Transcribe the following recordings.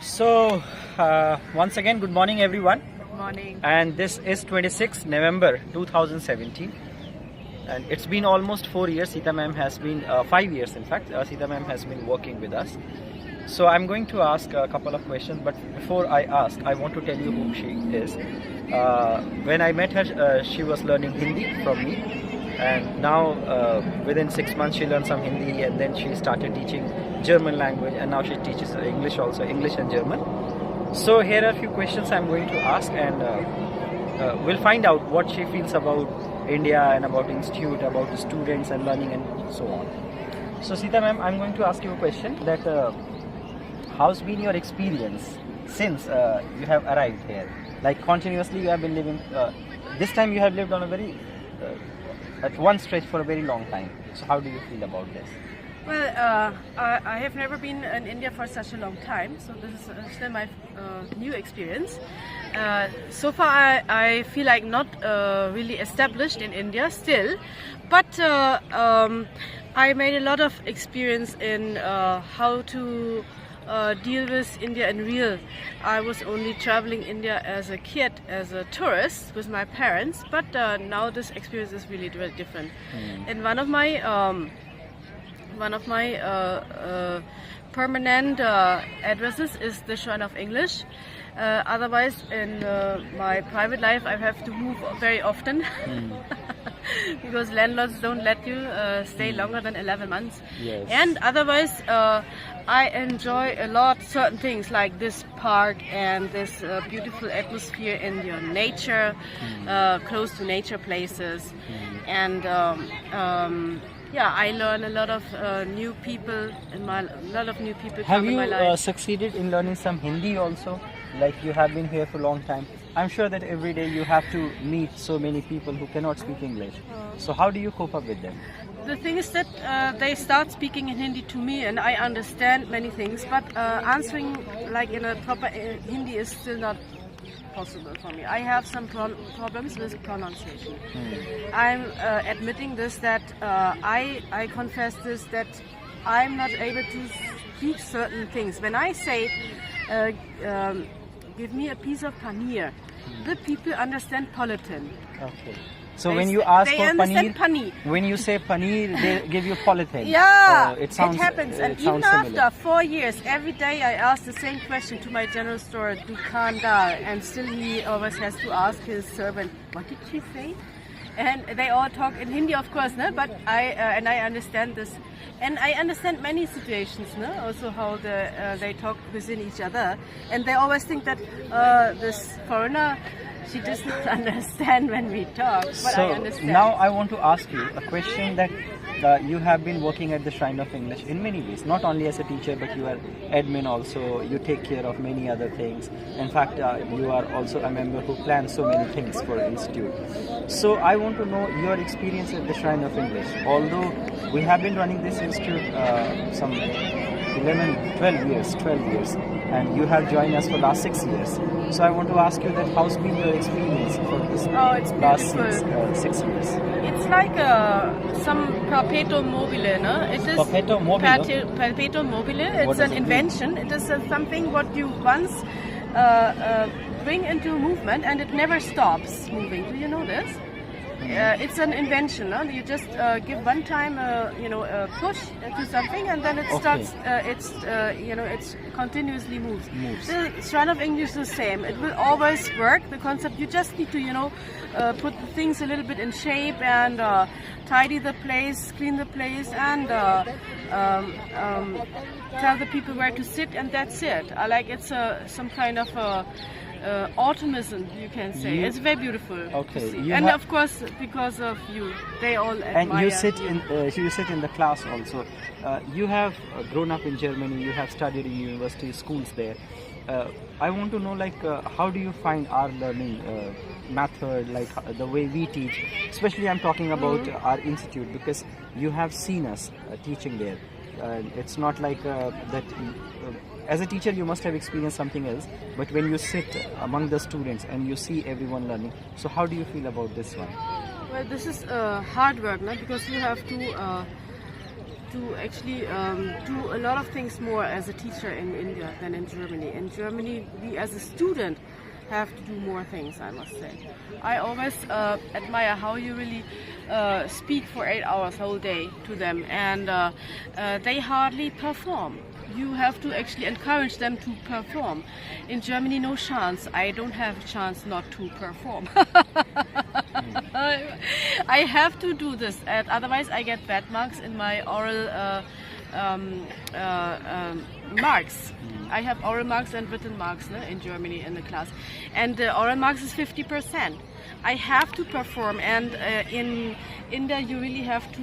So, once again, good morning everyone. Good morning. And this is 26th November 2017. And it's been almost 4 years. Seeta ma'am has been, 5 years in fact, Seeta ma'am has been working with us. So I'm going to ask a couple of questions, but before I ask, I want to tell you who she is. When I met her, she was learning Hindi from me. And now within 6 months she learned some Hindi, and then she started teaching German language, and now she teaches English also, English and German. So here are a few questions I'm going to ask, and we'll find out what she feels about India and about institute, about the students and learning and so on. So Seeta ma'am, I'm going to ask you a question that how's been your experience since you have arrived here? Like continuously you have been living, this time you have lived on a very at one stretch for a very long time. So how do you feel about this? Well, I have never been in India for such a long time, so this is still my new experience. So far, I feel like not really established in India still, but I made a lot of experience in how to deal with India in real. I was only traveling India as a kid, as a tourist with my parents, but now this experience is really very different. And one of my permanent addresses is the Shrine of English. Otherwise, in my private life, I have to move very often because landlords don't let you stay longer than 11 months. Yes. And otherwise, I enjoy a lot certain things like this park and this beautiful atmosphere in your nature, close to nature places, and yeah, I learn a lot of new people in my Have come in you my life. succeeded in learning some Hindi also? Like you have been here for a long time. I'm sure that every day you have to meet so many people who cannot speak English. So how do you cope up with them? The thing is that they start speaking in Hindi to me, and I understand many things, but answering like in a proper Hindi is still not possible for me. I have some problems with pronunciation. I'm admitting this, that I confess this, that I'm not able to speak certain things. When I say give me a piece of paneer, the people understand polythene. Okay. So when you ask for understand paneer, when you say paneer, they give you polythene. Yeah, it happens. And even after 4 years, every day I ask the same question to my general store, Dukandar, and still he always has to ask his servant, what did she say? And they all talk in Hindi, of course, no? But I understand this. And I understand many situations, no? Also how they talk within each other. And they always think that this foreigner, she does not understand when we talk, but so I understand. Now I want to ask you a question that you have been working at the Shrine of English in many ways, not only as a teacher, but you are admin also, you take care of many other things. In fact, you are also a member who plans so many things for the institute. So I want to know your experience at the Shrine of English. Although we have been running this institute some 12 years, and you have joined us for last 6 years. So I want to ask you that how's been your experience for this it's last beautiful. 6 years? It's like some perpetuum mobile, no? It is Perpetuum mobile? Perpetuum mobile. It's What does an it mean? invention. It is something what you once bring into movement and it never stops moving. Do you know this? It's an invention. No? You just give one time, a push to something, and then it starts. It continuously moves. The Shrine of English is the same. It will always work. The concept. You just need to, put the things a little bit in shape and tidy the place, clean the place, and tell the people where to sit, and that's it. It's some kind of optimism, you can say. It's very beautiful. Okay. And of course, because of you, they all admire. And you sit in the class also. You have grown up in Germany. You have studied in university schools there. I want to know, how do you find our learning method, like the way we teach? Especially, I'm talking about our institute, because you have seen us teaching there. It's not like that. As a teacher, you must have experienced something else. But when you sit among the students and you see everyone learning, so how do you feel about this one? Well, this is hard work, no? Because you have to to actually do a lot of things more as a teacher in India than in Germany. In Germany, we as a student have to do more things, I must say. I always admire how you really speak for 8 hours whole day to them, and they hardly perform. You have to actually encourage them to perform. In Germany, no chance. I don't have a chance not to perform. I have to do this, and otherwise I get bad marks in my oral marks. I have oral marks and written marks in Germany in the class, and the oral marks is 50%. I have to perform, and in India you really have to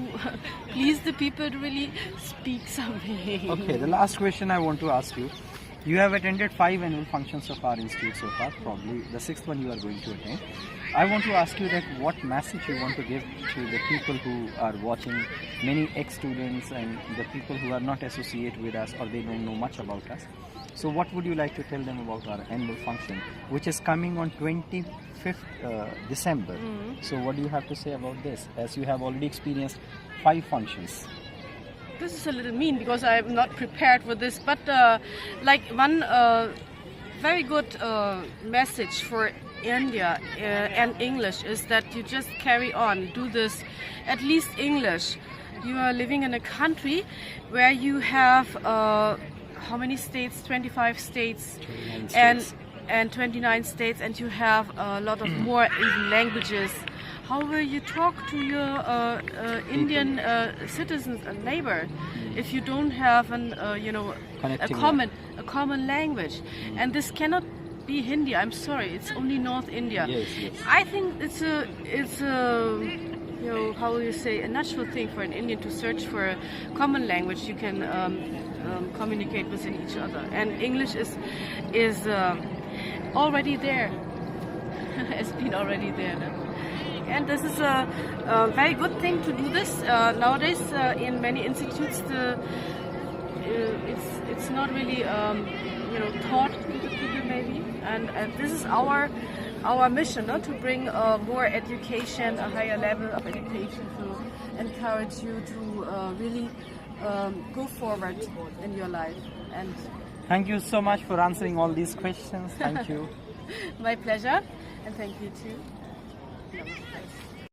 please the people to really speak something. Okay, the last question I want to ask you. You have attended 5 annual functions of our institute so far, probably the 6th one you are going to attend. I want to ask you that what message you want to give to the people who are watching, many ex-students and the people who are not associated with us or they don't know much about us. So what would you like to tell them about our annual function, which is coming on 25th December? So what do you have to say about this, as you have already experienced 5 functions? This is a little mean because I'm not prepared for this, but like one very good message for India and English is that you just carry on, do this, at least English. You are living in a country where you have how many states? 25 states, 29 states. And 29 states, and you have a lot of more even languages. How will you talk to your Indian citizens and neighbor if you don't have a common language? And this cannot be Hindi. I'm sorry, it's only North India. Yes, yes. I think it's a how will you say, a natural thing for an Indian to search for a common language you can communicate with each other. And English is already there. It's been already there. No? And this is a very good thing to do this. Nowadays, in many institutes, it's not really taught to the people maybe. And this is our mission, to bring more education, a higher level of education, to encourage you to really go forward in your life. And Thank you so much for answering all these questions. Thank you. my pleasure, and thank you too. Namaste.